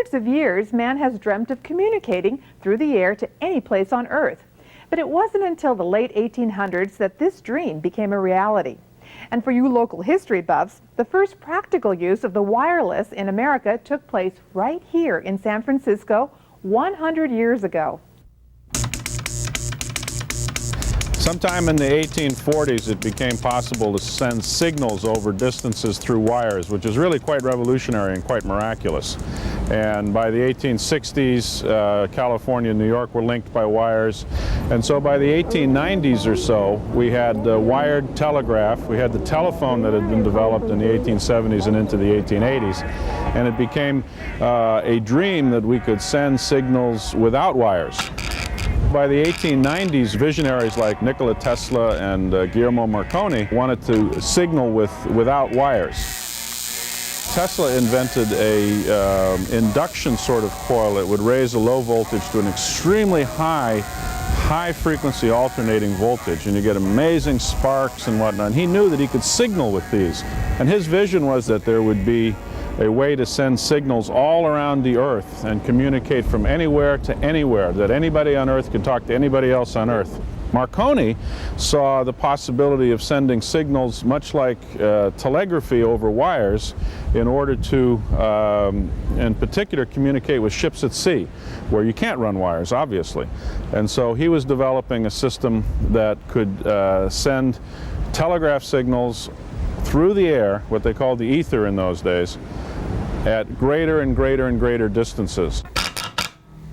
hundreds of years, man has dreamt of communicating through the air to any place on Earth. But it wasn't until the late 1800s that this dream became a reality. And for you local history buffs, the first practical use of the wireless in America took place right here in San Francisco 100 years ago. Sometime in the 1840s, it became possible to send signals over distances through wires, which is really quite revolutionary and quite miraculous. And by the 1860s, California and New York were linked by wires. And so by the 1890s or so, we had wired telegraph. We had the telephone that had been developed in the 1870s and into the 1880s. And it became a dream that we could send signals without wires. By the 1890s, visionaries like Nikola Tesla and Guillermo Marconi wanted to signal without wires. Tesla invented a induction sort of coil that would raise a low voltage to an extremely high frequency alternating voltage, and you get amazing sparks and whatnot. He knew that he could signal with these, and his vision was that there would be a way to send signals all around the Earth and communicate from anywhere to anywhere, that anybody on Earth could talk to anybody else on Earth. Marconi saw the possibility of sending signals much like telegraphy over wires in order to, in particular, communicate with ships at sea, where you can't run wires, obviously. And so he was developing a system that could send telegraph signals through the air, what they called the ether in those days, at greater and greater and greater distances.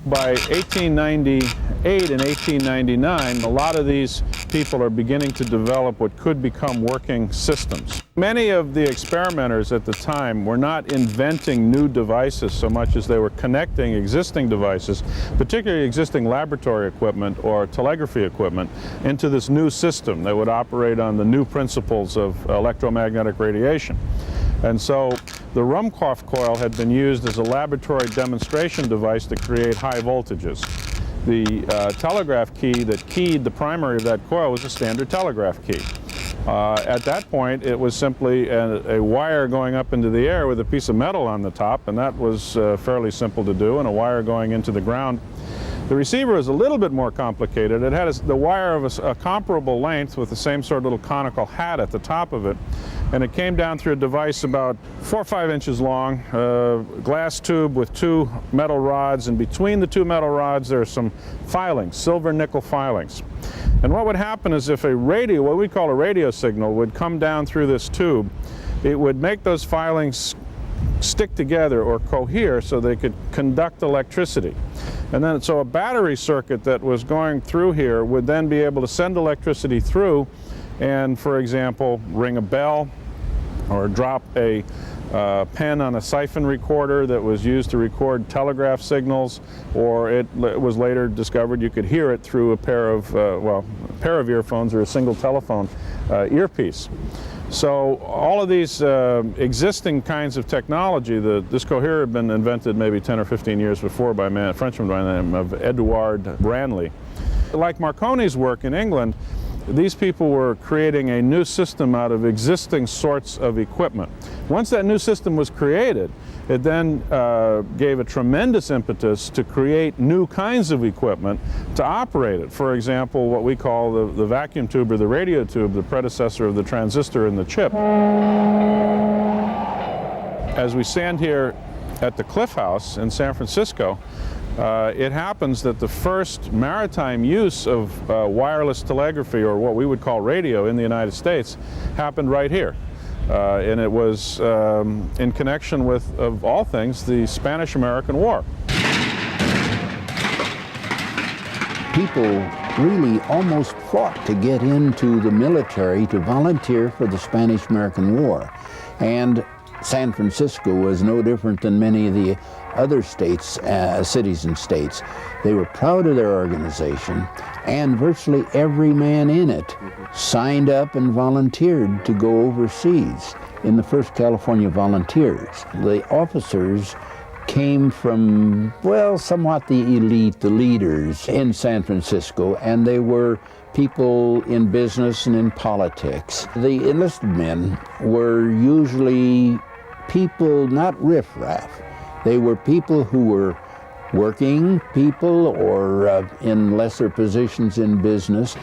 By 1898 and 1899, a lot of these people are beginning to develop what could become working systems. Many of the experimenters at the time were not inventing new devices so much as they were connecting existing devices, particularly existing laboratory equipment or telegraphy equipment, into this new system that would operate on the new principles of electromagnetic radiation. And so the Ruhmkorff coil had been used as a laboratory demonstration device to create high voltages. The telegraph key that keyed the primary of that coil was a standard telegraph key. At that point, it was simply a wire going up into the air with a piece of metal on the top, and that was fairly simple to do, and a wire going into the ground. The receiver is a little bit more complicated. It had the wire of a comparable length with the same sort of little conical hat at the top of it, and it came down through a device about 4 or 5 inches long, a glass tube with 2 metal rods, and between the 2 metal rods there are some filings, silver nickel filings. And what would happen is if a radio, what we call a radio signal, would come down through this tube, it would make those filings stick together or cohere so they could conduct electricity. And then, so a battery circuit that was going through here would then be able to send electricity through and, for example, ring a bell or drop a pen on a siphon recorder that was used to record telegraph signals, or it was later discovered you could hear it through a pair of, a pair of earphones or a single telephone earpiece. So all of these existing kinds of technology, this coherer had been invented maybe 10 or 15 years before by a Frenchman by the name of Edouard Branly. Like Marconi's work in England, these people were creating a new system out of existing sorts of equipment. Once that new system was created, it then gave a tremendous impetus to create new kinds of equipment to operate it. For example, what we call the vacuum tube or the radio tube, the predecessor of the transistor and the chip. As we stand here at the Cliff House in San Francisco, it happens that the first maritime use of wireless telegraphy, or what we would call radio, in the United States happened right here. And it was in connection with, of all things, the Spanish-American War. People really almost fought to get into the military to volunteer for the Spanish-American War. And San Francisco was no different than many of the other states, cities and states. They were proud of their organization, and virtually every man in it signed up and volunteered to go overseas in the first California Volunteers. The officers came from, well, somewhat the elite, the leaders in San Francisco, and they were people in business and in politics. The enlisted men were usually people, not riffraff, They were people who were working people or in lesser positions in business.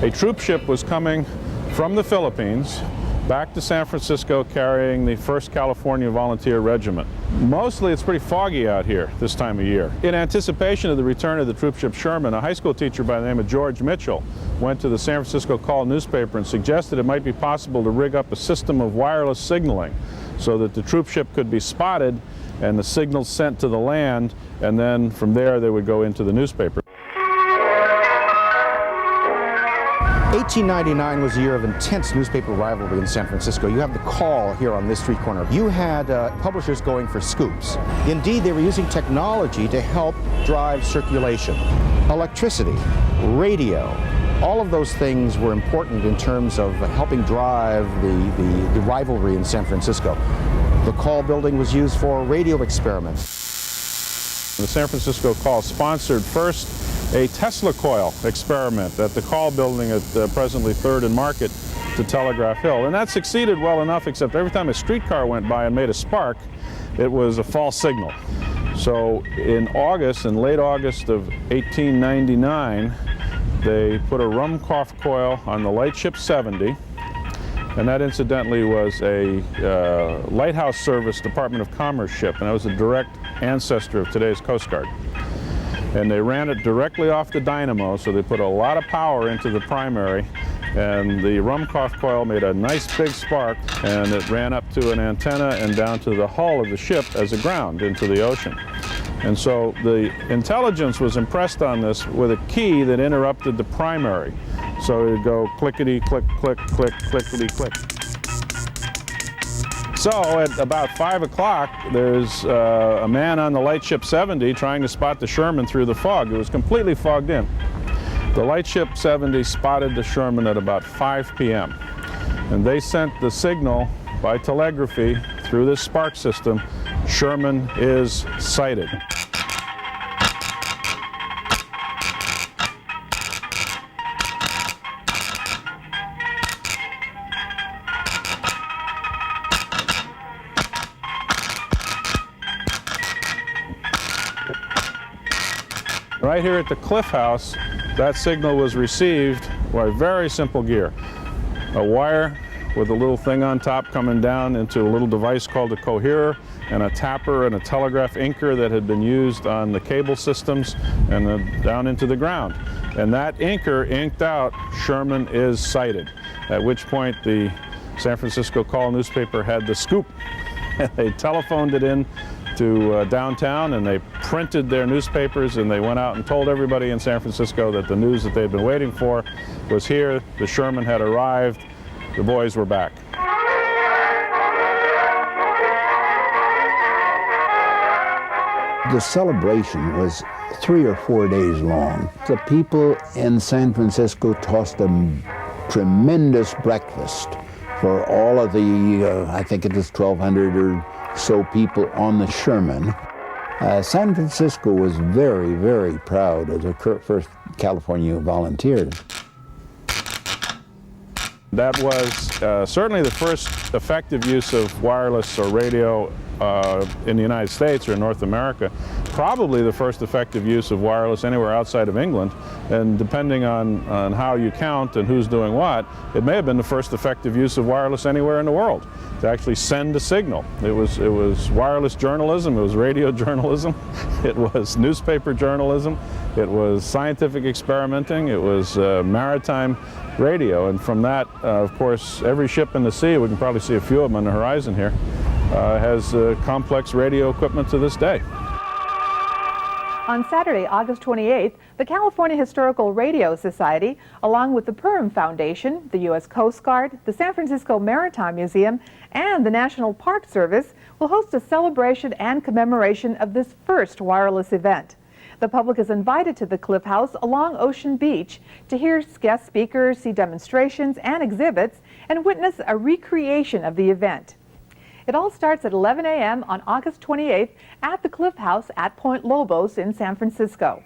A troop ship was coming from the Philippines back to San Francisco carrying the 1st California Volunteer Regiment. Mostly it's pretty foggy out here this time of year. In anticipation of the return of the troop ship Sherman, a high school teacher by the name of George Mitchell went to the San Francisco Call newspaper and suggested it might be possible to rig up a system of wireless signaling so that the troop ship could be spotted and the signals sent to the land, and then from there they would go into the newspaper. 1899 was a year of intense newspaper rivalry in San Francisco. You have the Call here on this street corner. You had publishers going for scoops. Indeed, they were using technology to help drive circulation. Electricity, radio, all of those things were important in terms of helping drive the rivalry in San Francisco. The Call building was used for radio experiments. The San Francisco Call sponsored first a Tesla coil experiment at the Call building at presently 3rd and Market to Telegraph Hill. And that succeeded well enough, except every time a streetcar went by and made a spark, it was a false signal. So in late August of 1899, they put a Ruhmkorff coil on the Lightship 70, and that incidentally was a Lighthouse Service Department of Commerce ship, and that was a direct ancestor of today's Coast Guard. And they ran it directly off the dynamo, so they put a lot of power into the primary, and the Ruhmkorff coil made a nice big spark, and it ran up to an antenna and down to the hull of the ship as a ground into the ocean. And so the intelligence was impressed on this with a key that interrupted the primary. So it would go clickety, click, click, click, clickety, click. So at about 5 o'clock, there's a man on the Lightship 70 trying to spot the Sherman through the fog. It was completely fogged in. The Lightship 70 spotted the Sherman at about 5 p.m. And they sent the signal by telegraphy through this spark system, Sherman is sighted. Right here at the Cliff House, that signal was received by very simple gear. A wire with a little thing on top coming down into a little device called a coherer, and a tapper and a telegraph inker that had been used on the cable systems and down into the ground. And that inker inked out, Sherman is sighted, at which point the San Francisco Call newspaper had the scoop. They telephoned it in to downtown, and they printed their newspapers, and they went out and told everybody in San Francisco that the news that they'd been waiting for was here. The Sherman had arrived. The boys were back. The celebration was 3 or 4 days long. The people in San Francisco tossed a tremendous breakfast for all of the, I think it was 1,200 or so people on the Sherman. San Francisco was very, very proud of the first California Volunteers. That was certainly the first effective use of wireless or radio in the United States or in North America. Probably the first effective use of wireless anywhere outside of England, and depending on how you count and who's doing what, it may have been the first effective use of wireless anywhere in the world to actually send a signal. It was wireless journalism, it was radio journalism, it was newspaper journalism, it was scientific experimenting, it was maritime radio, and from that, of course, every ship in the sea, we can probably see a few of them on the horizon here, has complex radio equipment to this day. On Saturday, August 28th, the California Historical Radio Society, along with the Perham Foundation, the U.S. Coast Guard, the San Francisco Maritime Museum, and the National Park Service, will host a celebration and commemoration of this first wireless event. The public is invited to the Cliff House along Ocean Beach to hear guest speakers, see demonstrations and exhibits, and witness a recreation of the event. It all starts at 11 a.m. on August 28th at the Cliff House at Point Lobos in San Francisco.